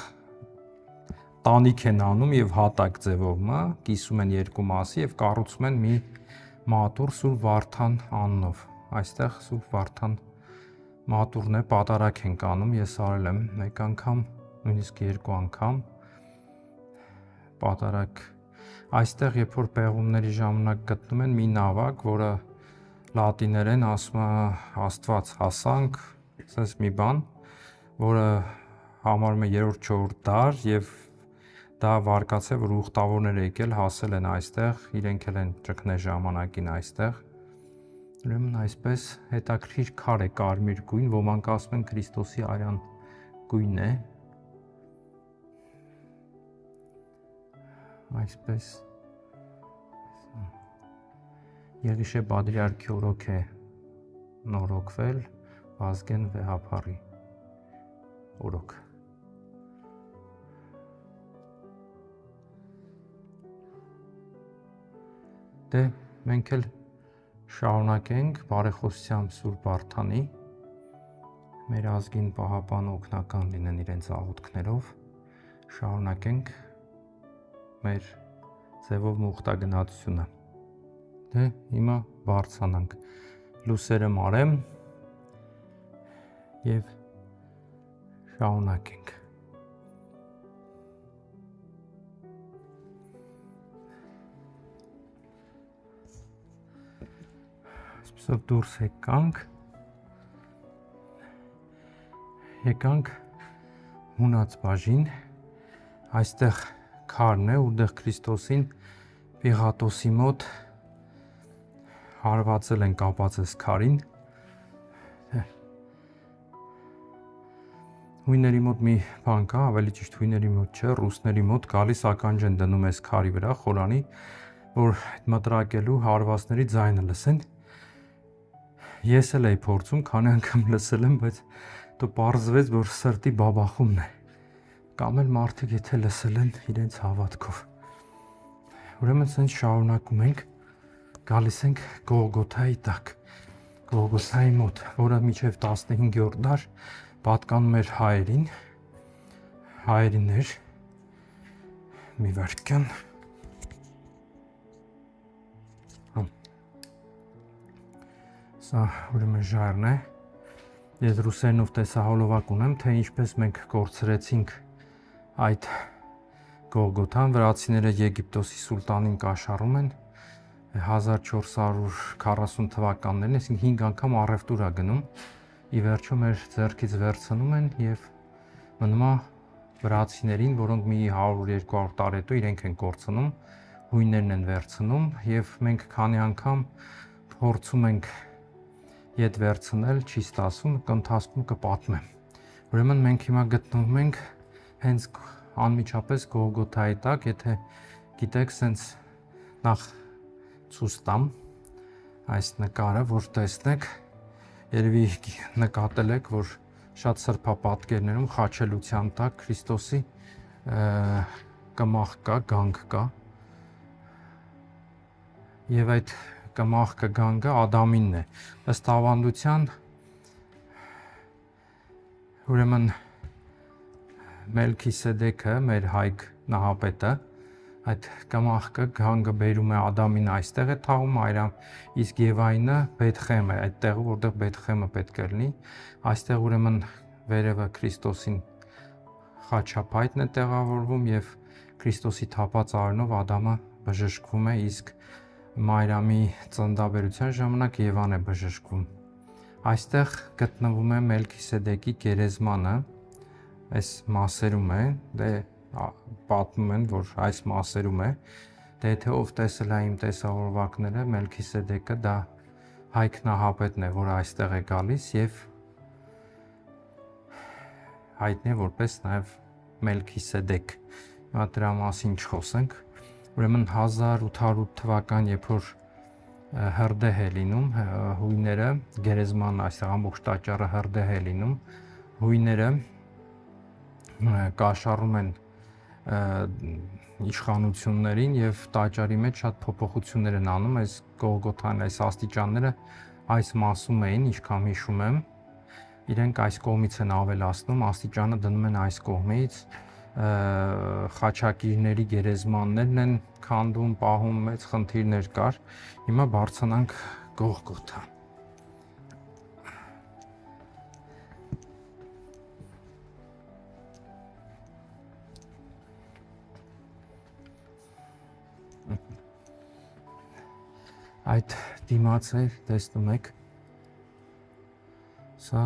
տանիք են անում եւ հատակ ձևով, կիսում են երկու մասի եւ կառուցում են մի մատուռ Սուրբ Վարդան անունով։ Այստեղ Սուրբ Վարդան մատուռն է, պատարակ են անում, ես արել եմ մեկ անգամ, նույնիսկ 2 անգամ պատարակ։ Այստեղ երբ որ պեղումների ժամանակ գտնում են մի նավակ, որը լատիներեն ասում է Աստված հասանք, ասես մի բան, որը համարում է 3-4 դար եւ դա վարկած է, որ ուխտավորներ եկել հասել են այստեղ, իրենք էլ են ճգնե ժամանակին այստեղ։ Ուրեմն այսպես հետաքրքիր քար է կարմիր գույն, ոմանք ասում են Քրիստոսի արյան գույն է։ Այսպես Եղիշե Բադրիարքի օրոք է նորոգվել Վազգեն Վեհափառի օրոք։ Դե մենք էլ շարունակենք բարեխոսությամբ Սուրբ Վարդանի, մեր ազգին պահապան օգնական լինեն իրենց աղոթքներով, շարունակենք մեր ձևով մուխտագնացությունը։ Դե հիմա բարձրանանք, լուսերը մարեմ և շարունակենք։ Այսպեսով դուրս եկանք հունած բաժին, այստեղ քարն է, որտեղ Քրիստոսին Պիղատոսի մոտ հարվածել են կապած քարին։ Հույների մոտ մի բան կա, ավելի ճիշտ հույների մոտ չէ, ռուսների մոտ գալիս ականջ են դնում այս քարի վրա, խորանի, որ մտրակելու հարվածների ձայնը լսեն։ Ես էլ էի փորձում, քանի անգամ լսել եմ, բայց դու պարզվեց, որ սրտի բաբախումն է։ Կամ էլ մարդիկ եթե լսել են իրենց հավատքով։ Ուրեմն սենց շարունակում ենք, գալիս ենք Գողգոթայի տակ, Գողգոթայի մոտ, որը մինչև 15-րդ դար պատկանում էր հայերին էր, մի վարքյան, սա ուրեմն ժայռն է, ես ռուսերենով տեսահոլովակ ունեմ, թե ինչպես մենք կորցրեցինք այդ Գողգոթան, վրացիները Եգիպտոսի սուլտանին կաշառում են 1440 թվականներին, այսինքն 5 անգամ առևտուր է գնում, ի վերջո մեր ձեռքից վերցնում են և մնում է վրացիներին, որոնք մի 100-200 տարի հետո իրենք են կորցնում, հույներն են վերցնում և մենք քանի անգամ փորձում ենք ետ վերցնել, չի ստացվում, ընթացքում կպատմեմ։ Ուրեմն մենք հիմա գտնվում ենք հենց անմիջապես Գողգոթայի տակ, եթե գիտեք, սենց նախ ցույց տամ այս նկարը, որ տեսնեք, երևի նկատել եք, որ շատ սրբապատկերներում խաչելության տակ Քրիստոսի կմախք կա, գանք կա և այդ կմախքը գանգը Ադամինն է։ Ըստ ավանդության, ուրեմն Մելքիսեդեքը, մեր Հայք նահապետը, այդ կմախքը գանգը բերում է Ադամին այստեղ է թաղում, իսկ Եվայինը Բեթխեմ է, այդ տեղը, որտեղ Բեթխեմը պետք է լինի, այստեղ ուրեմն վերևը Քրիստոսին խաչափայտն է տեղավորվում և Քրիստոսի թափած արյունով Ադամը բժշկվում է, իսկ Մարիամի ծննդաբերության ժամանակ Եվան է բժշկվում։ Այստեղ գտնվում է Մելքիսեդեկի գերեզմանը, այս մասերում է, դե պատմում են, որ այս մասերում է, դե եթե ով տեսել է իմ տեսահոլովակները, Մելքիսեդեկը դա Հայք նահապետն է, որ այստեղ է գալիս և հայտնի է որպես նաև Մելքիսեդեք, դրա մասին չխոսենք, ուրեմն 1808 թվական, երբ որ հրդեհ է լինում, հույները, գերեզմանն այստեղ ամբողջ տաճարը հրդեհ է լինում, հույները կաշառում են իշխանություններին և տաճարի մեջ շատ փոփոխություններ են անում, այս Գողգոթան, այս աստիճանները այս մասում էին, ինչքան հիշում եմ, իրենք այս կողմից են ավելացնում, աստիճանը դնում են այս կողմից, խաչակիրների գերեզմաններն են քանդում, պահում, մեծ խնդիրներ կար, հիմա բարձրանանք Գողգոթա։ Այդ դիմացը տեսնում եք, սա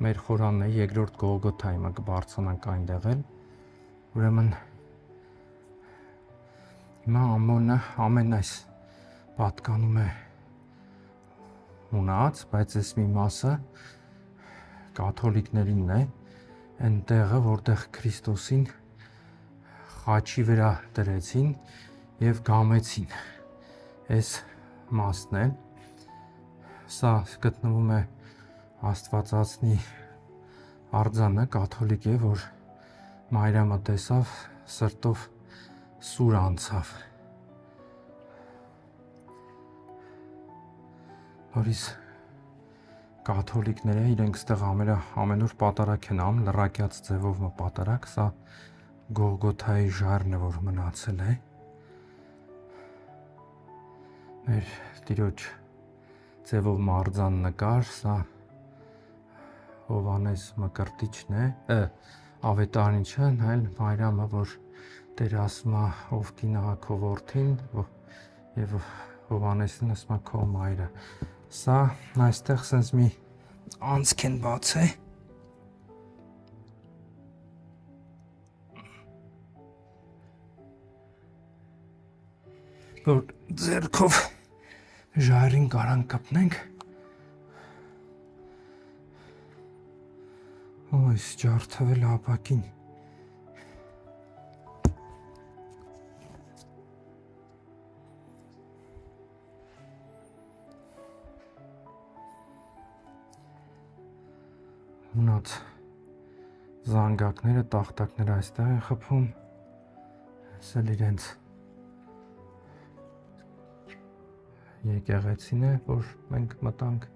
մեր խորանն է, երկրորդ Գողգոթա, հիմա կբարձրանանք այնտեղ էլ, ուրեմն հիմա ամեն այս պատկանում է մնաց, բայց այս մի մասը կաթոլիկներինն է, այն տեղը, որտեղ Քրիստոսին խաչի վրա դրեցին եւ գամեցին։ Այս մասն է։ Սա գտնվում է Աստվածածնի արձանը, կաթոլիկ է, որ Մարիամը տեսավ, սրտով սուր անցավ։ Նորից կաթոլիկները իրենք ստեղ ամենուր պատարակ են անում, լրակյաց ձևով պատարակ, սա Գողգոթայի ժայռն է, որ մնացել է։ Մեր Տիրոջ ձևով մարզան նկար, սա Հովանես Մկրտիչն է, Ավետարանիչը, այլ Մարիամը, որ Տեր ասում է ով կինը քո որդին եւ Հովանեսին ասում է քո մայրը։ Սա այստեղ sense մի անցք են բացել։ Որ ձեռքով ժայռին կարան կպնենք։ Այս ջարդվել ապակին։ Մնաց զանգակները, տախտակները այստեղ են խփում, ասել իրենց եկեղեցին է, որ մենք մտանք։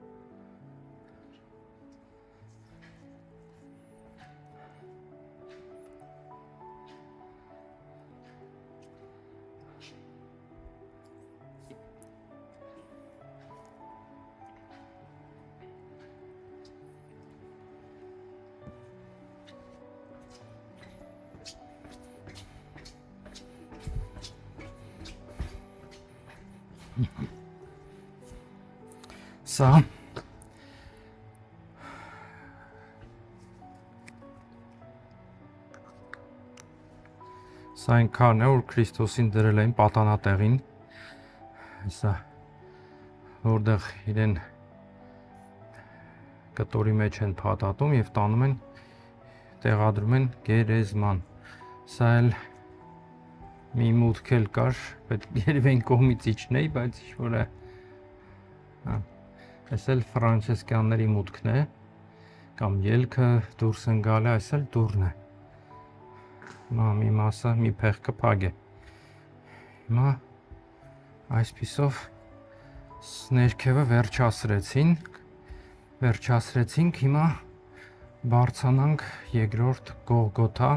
Սա այն քարն է, որ Քրիստոսին դրել էին պատանատեղին, սա որտեղ իրեն կտորի մեջ են փաթաթում եւ տանում են, տեղադրում են գերեզման։ Սա էլ մի մուտք էլ կար, պետք է երևի այն կողմից իջնեի, բայց ինչ-որ է։ Այս էլ ֆրանցիսկանների մուտքն է, կամ ելքը դուրս են գալի, այս էլ դուռն է։ Հիմա մի մասը, մի փեղկը փակ է։ Հիմա այսպիսով ներքևը վերջացրեցինք, հիմա բարձանանք երկրորդ Գողգոթա,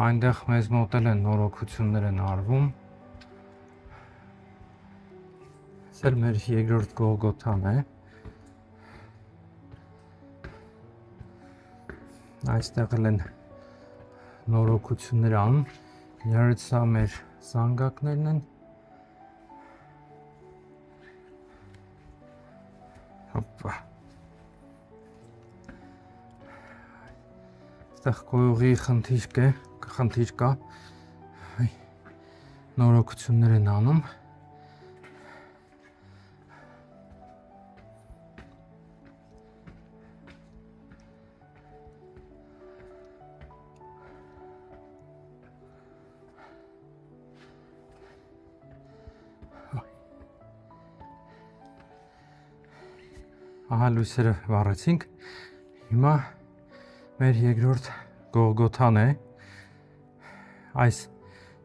այնտեղ մեզ մոտ են նորոգություններ են արվում։ Սա մեր երկրորդ Գողգոթան է։ Այստեղ են նորոգություններ անում, իրարից սա մեր զանգակներն են։ Հոպա։ Այստեղ կոյուղի խնդիր կա, նորոգություններ են անում։ Ահա լույսերը վառեցինք, հիմա մեր երկրորդ Գողգոթան է, այս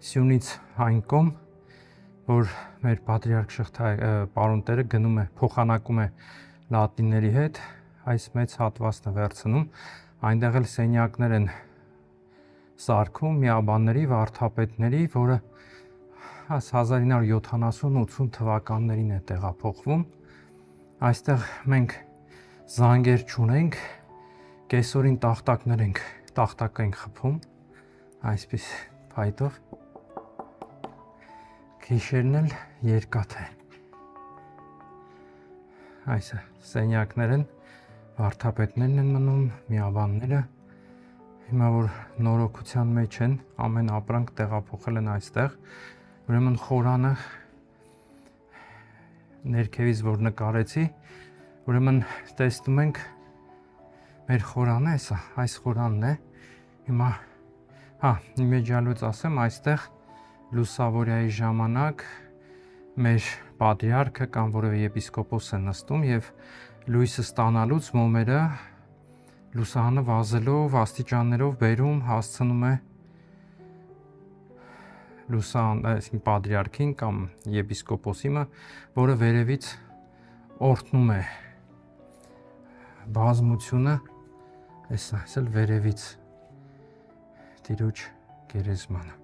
սյունից այն կողմ, որ մեր պատրիարք պարոն Տերը գնում է, փոխանակում է լատինների հետ, այս մեծ հատվածն է վերցնում, այնտեղ էլ սենյակներ են սարքում միաբանների, վարդապետների, որը 1970-80 թվականներին է տեղափոխվում։ Այստեղ մենք զանգեր չունենք, կեսօրին տախտակ ենք խփում, այսպես փայտով, գիշերն էլ երկաթ է։ Այս սենյակներ են, վարդապետներն են մնում, միաբանները, հիմա որ նորոգության մեջ են, ամեն ապրանք տեղափոխել են այստեղ, ուրեմն խորանը ներքևից որ նկարեցի, Ուրեմն տեսնում ենք մեր խորանը, այս խորանն է։ Հիմա իմեջիալուց ասեմ, այստեղ լուսավորյայի ժամանակ մեր պատրիարքը կամ որևէ եպիսկոպոս է նստում եւ լույսը ստանալուց մոմերը լուսահանը վազելով, աստիճաններով բերում, հասցնում է այսինքն պատրիարքին կամ եպիսկոպոսին, որը վերևից օրհնում է բազմությունը, այս էլ վերևից Տիրոջ գերեզմանը։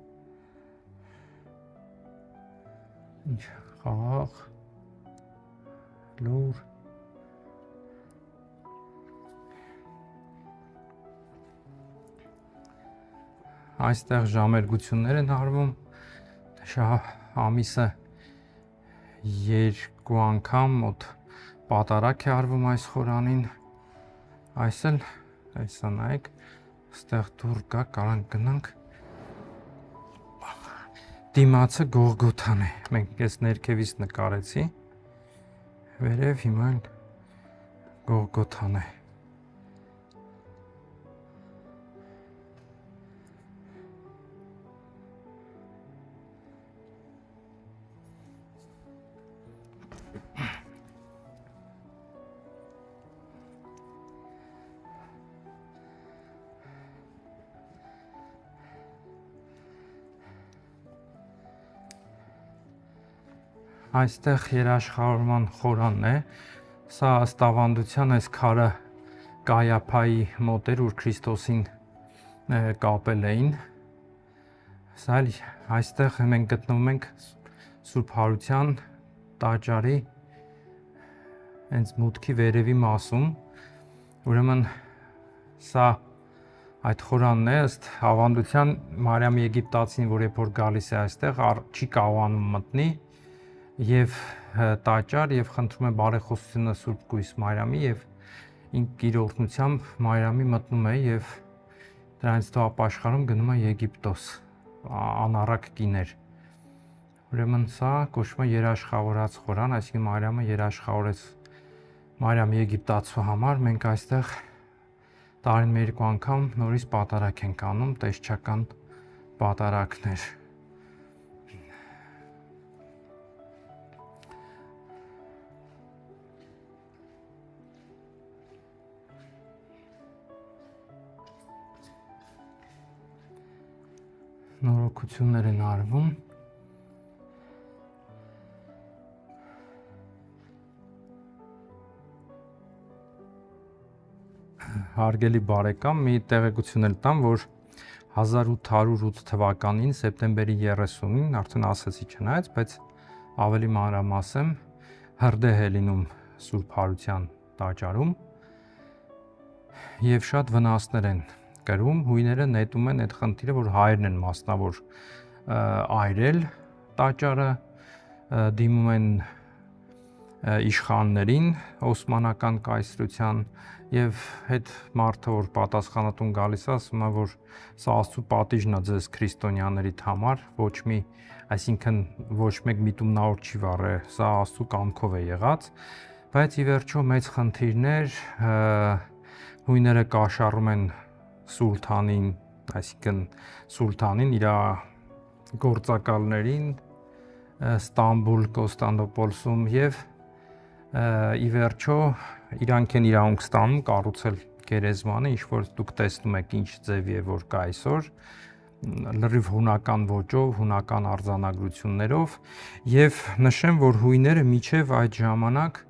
Ինչ խաղ, լուր, այստեղ ժամերգություններ են արվում, ամիսը 2 անգամ մոտ պատարագ է արվում այս խորանին, այս էլ, այսա նայեք, ստեղ դուր կա, կարանք գնանք, դիմացը Գողգոթան է, մենք ես ներքևից նկարեցի, վերև հիմա Գողգոթան է։ Այստեղ երաշխավորման խորանն է, սա ըստ ավանդության այս քարը Կայափայի մոտ էր, ուր Քրիստոսին կապել էին, սա այստեղ մենք գտնվում ենք Սուրբ Հարության տաճարի հենց մուտքի վերևի մասում, ուրեմն սա այդ խորանն է, ըստ ավանդության Մարիամ Եգիպտացին, որ երբ որ գալիս է այստեղ, չի կարողանում մտնի եւ տաճար եւ խնդրում է բարեխոսությունը Սուրբ Կույս Մարիամի եւ իր օրհնությամբ Մարիամի մտնում է եւ դրանից հետո ապաշխարում գնում է Եգիպտոս, անառակ կիներ։ Ուրեմն սա կոչվում է երաշխավորած խորան, այսինքն Մարիամը երաշխավորեց Մարիամ Եգիպտացու համար, մենք այստեղ տարին 2 անգամ նորից պատարագ ենք անում, տեսչական պատարագներ։ Նորոգություններ են արվում։ Հարգելի բարեկամ, մի տեղեկություն էլ տամ, որ 1808 թվականին սեպտեմբերի 30-ին, արդեն ասացի չնայած, բայց ավելի մանրամասն հրդեհ է լինում Սուրբ Հարության տաճարում եւ շատ վնասներ են կրում, հույները նետում են այդ խնդիրը, որ հայերն են մասնավոր այրել տաճարը, դիմում են իշխաններին, Օսմանական կայսրության եւ այդ մարդը, որ պատասխանատուն գալիս է, ասում է, որ սա Աստծո պատիժն է ձեզ քրիստոնյաներիդ համար, այսինքն ոչ մեկ միտումնավոր չի վառել, սա Աստծո կամքով է եղած, բայց ի վերջո մեծ խնդիրներ, հույները կաշառում են սուլթանին, այսինքն սուլթանին, իր գործակալներին Ստամբուլ, Կոստանդնուպոլսում եւ ի վերջո իրանք են իրավունք ստանում կառուցել գերեզմանը, ինչ որ դուք տեսնում եք ինչ ձևի է որ կա այսօր, լրիվ հունական ոճով, հունական արձանագրություններով եւ նշեմ, որ հույները միջև այդ ժամանակ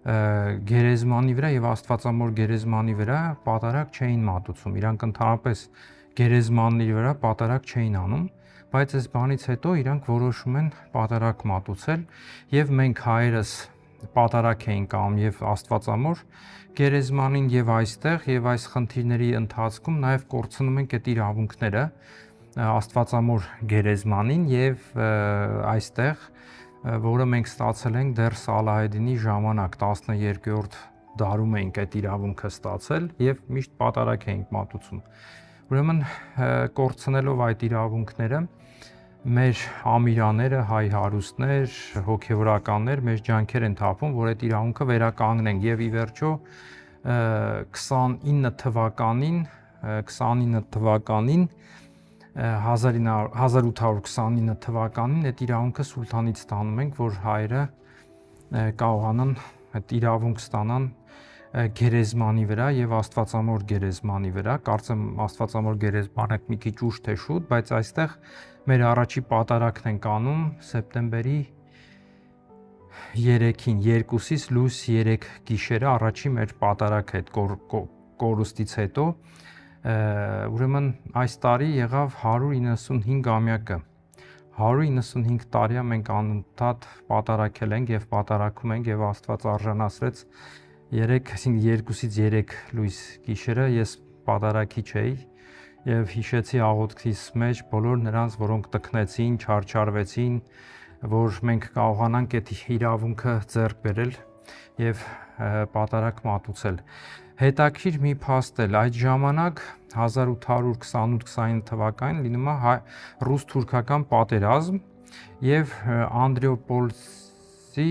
գերեզմանի վրա եւ Աստվածամոր գերեզմանի վրա պատարագ չէին մատուցում, իրանք ընդհանրապես գերեզմանների վրա պատարագ չէին անում, բայց այս բանից հետո իրանք որոշում են պատարագ մատուցել եւ մենք հայերս պատարագ էինք անում եւ Աստվածամոր գերեզմանին եւ այստեղ եւ այս խնդիրների ընթացքում նաեւ կորցնում ենք այդ իրավունքները Աստվածամոր գերեզմանին եւ այստեղ որը մենք ստացել ենք դեռ Սալահեդինի ժամանակ 12-րդ դարում էինք այդ իրավունքը ստացել եւ միշտ պատարագ էինք մատուցում։ Ուրեմն կորցնելով այդ իրավունքները մեր ամիրաները, հայ հարուստներ, հոգևորականներ մեր ջանքեր են թափում, որ այդ իրավունքը վերականգնենք եւ ի վերջո 29 թվականին 1829 թվականին այդ իրավունքը սուլթանից ստանում ենք, որ հայերը կարողանան այդ իրավունք ստանան գերեզմանի վրա եւ աստվածամոր գերեզմանի վրա։ Կարծեմ աստվածամոր գերեզմանը մի քիչ ուշ թե շուտ, բայց այստեղ մեր առաջի պատարակն ենք անում սեպտեմբերի 3-ին, 2-ից լույս 3 գիշերը առաջի մեր պատարակը այդ կորուստից հետո, ուրեմն այս տարի եղավ 195-ամյակը։ 195 տարի մենք անընդհատ պատարակել ենք եւ պատարակում ենք եւ Աստված արժանացրեց 2-ից 3 լույս գիշերը ես պատարակիչ էի եւ հիշեցի աղոթքիս մեջ բոլոր նրանց, որոնք տքնեցին, չարչարվեցին, որ մենք կարողանանք այդ իրավունքը ձեռք բերել եւ պատարակ մատուցել։ Հետաքրիր մի փաստ էլ այդ ժամանակ 1828-29 թվականին լինում է ռուս-թուրքական պատերազմ եւ Անդրեոպոլսի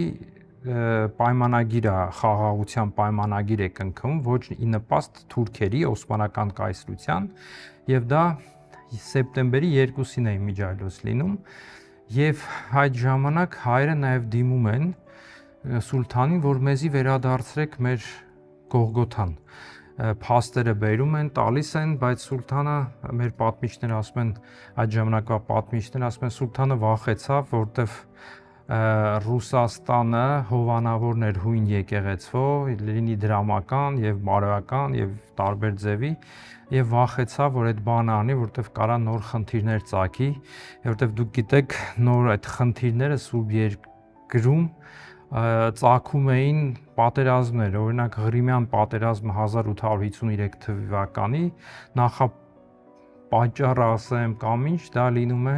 պայմանագիրը, խաղաղության պայմանագիր է կնքում ոչ ի նպաստ թուրքերի օսմանական կայսրության եւ դա սեպտեմբերի 2-ին է միջայլոց լինում եւ այդ ժամանակ հայերը նաեւ դիմում են սուլթանին, որ մեզի վերադարձրեք մեր Գողգոթան։ Փաստերը բերում են, տալիս են, բայց սուլթանը մեր պատմիչները ասում են, այդ ժամանակվա պատմիչները ասում են սուլթանը վախեցավ, որտեվ Ռուսաստանը հովանավորն էր հույն եկեղեցվո, լինի դրամական եւ բարոյական եւ տարբեր ձևի եւ վախեցավ, որ այդ բանը անի, որտեվ կարա նոր խնդիրներ ծագի, որտեվ դուք գիտեք, նոր այդ խնդիրները սուրբ երկրում ծագում էին պատերազմներ, օրինակ Ղրիմյան պատերազմը 1853 թվականի նախապաճառը ասեմ կամ ինչ, դա լինում է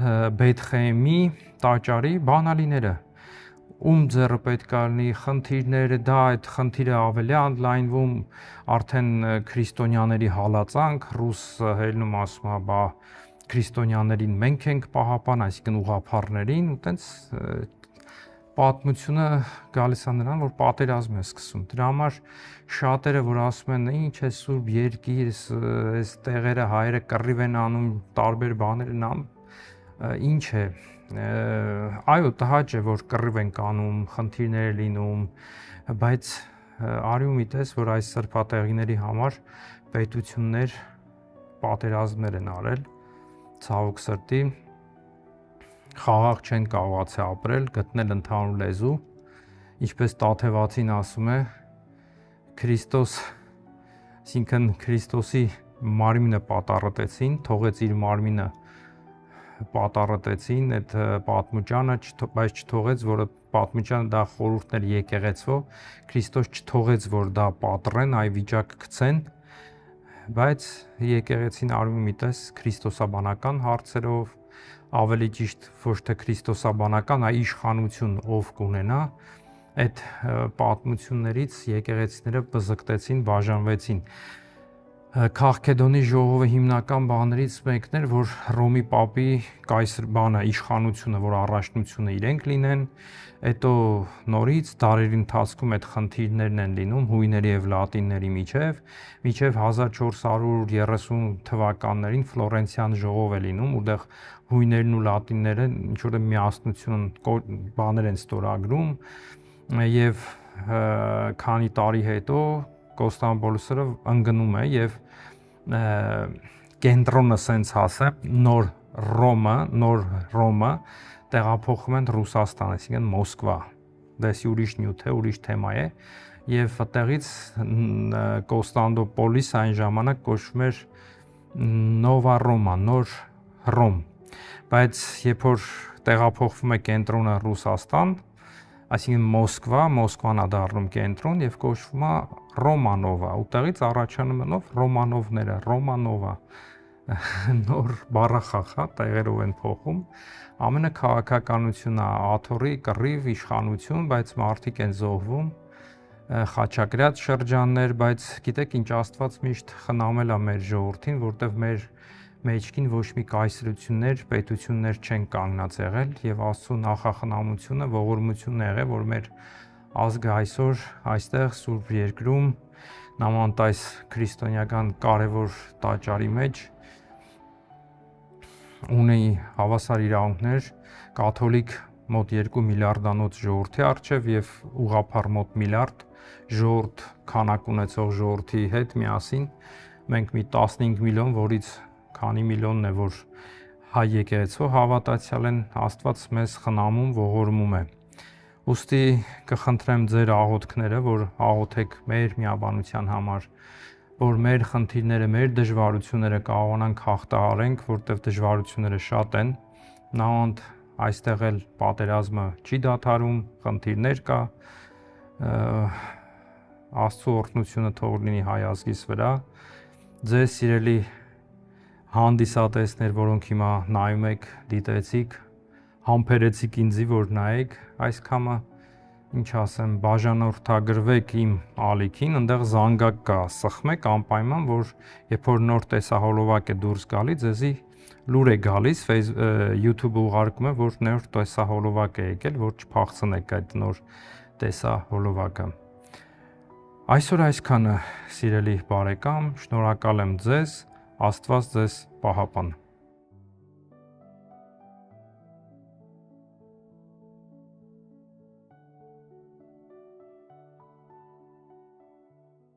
Բեթխեմի տաճարի բանալիները, ում ձեռը պետք է լինի խնդիրները, դա այդ խնդիրը ավելի ընդլայնվում, արդեն քրիստոնյաների հալածանք, ռուսը հելնում ասում է, բա քրիստոնյաներին մենք ենք պահապան, այսինքն ուղղափառներին, ու տենց պատմությունը գալիս է նրան, որ պատերազմ է սկսում։ Դրա համար շատերը, որ ասում են, ինչ է սուրբ երկիր, այս տեղերը հայերը կռիվ են անում, տարբեր բաներ են անում, ինչ է, այո, տհաճ է, որ կռիվ են անում, խնդիրներ են լինում, բայց արի ու միտես, որ այս սրբատեղիների համար պետություններ պատերազմներ են արել, ցավոք սրտի, խաղաղ չեն կարողացել ապրել, գտնել ընդհանուր լեզու, ինչպես Տաթևացին ասում է, Քրիստոս, այսինքն Քրիստոսի մարմինը պատառոտեցին, թողեց իր մարմինը պատառոտեցին, այդ պատմուճանը, բայց չթողեց, որ պատմուճանը դա խորհուրդներ եկեղեցվո, Քրիստոս չթողեց, որ դա պատռեն, այ վիճակը գցեն, բայց եկեղեցին արում միտես քրիստոսաբանական հարցերով, ավելի ճիշտ ոչ թե քրիստոսաբանական, այ իշխանություն ով կունենա, այդ պատմություններից եկեղեցիները բզկտեցին, բաժանվեցին։ Քաղքեդոնի ժողովը հիմնական բաներից մեկն էր, որ Ռոմի Պապի կայսր բանը իշխանությունը, որ առաջնությունը իրենք լինեն, հետո նորից դարերի ընթացքում այդ խնդիրներն են լինում հույների եւ լատինների միջև 1430 թվականներին Ֆլորենցիան ժողով է լինում, որտեղ հույներն ու լատինները ինչ որ միասնություն բաներ են ստորագրում եւ քանի տարի հետո Կոստանդնուպոլսը ընկնում է եւ կենտրոնը սենց հասե նոր Ռոմը տեղափոխում են Ռուսաստան, այսինքն Մոսկվա։ Դες ուրիշ նյութ է, ուրիշ թեմա է եւ այդտեղից Կոստանդնուպոլիս այն ժամանակ կոչվում էր Նովա Ռոմա, նոր Ռոմ։ Բայց երբ որ տեղափոխվում է կենտրոնը Ռուսաստան, այսինքն Մոսկվան է դառնում կենտրոն եւ կոչվում է Ռոմանովա, ուտեղից առաջանում են Ռոմանովները, Ռոմանովա, նոր բառախախ, տեղերով են փոխում, ամենը քաղաքականությունն է, աթոռի, կռիվ, իշխանություն, բայց մարդիկ են զոհվում, խաչակրյաց շրջաններ, բայց գիտեք ինչ Աստված միշտ խնամել է մեր ժողովրդին, որտեվ մեր մեջքին ոչ մի կայսրություններ, պետություններ չեն կանգնած եղել եւ Աստծո նախախնամությունը, ողորմությունն եղել, որ մեր ազգը այսօր այստեղ Սուրբ Երկրում նամանտ այս քրիստոնեական կարևոր տաճարի մեջ ունի հավասար իրավունքներ կաթոլիկ մոտ 2 միլիարդանոց ժողովրդի առջև եւ ուղղափառ մոտ միլիարդ ժողովրդ քանակ ունեցող ժողովրդի հետ միասին մենք մի 15 միլիոն, որից քանի միլիոնն է, որ հայ եկեղեցու հավատացյալ են, Աստված մեզ խնամում, ողորմում է։ Ուստի կխնդրեմ ձեր աղոթքները, որ աղոթեք մեր միաբանության համար, որ մեր խնդիրները, մեր դժվարությունները կարողանանք հաղթահարենք, որտեղ դժվարությունները շատ են, նամանտ այստեղ էլ պատերազմը չի դադարում, խնդիրներ կա, Աստծո օրհնությունը թող լինի հայ ազգիս վրա, ձեզ սիրելի հանդիսատեսներ, որոնք հիմա նայում եք, դիտեցիք, համբերեցիք ինձի, որ նայեք այս կամը, ինչ ասեմ, բաժանորդագրվեք իմ ալիքին, ընդեղ զանգակ կա, սխմեք անպայման, որ երբ որ նոր տեսահոլովակ է դուրս գալի, ձեզի լուր է գալիս, YouTube-ը ուղարկում է, որ նոր տեսահոլովակ է եկել, որ չփախցնեք այդ նոր տեսահոլովակը։ Այսօր այսքանը, սիրելի բարեկամ, շնորհակալ եմ ձեզ, Աստված ձեզ պահապան։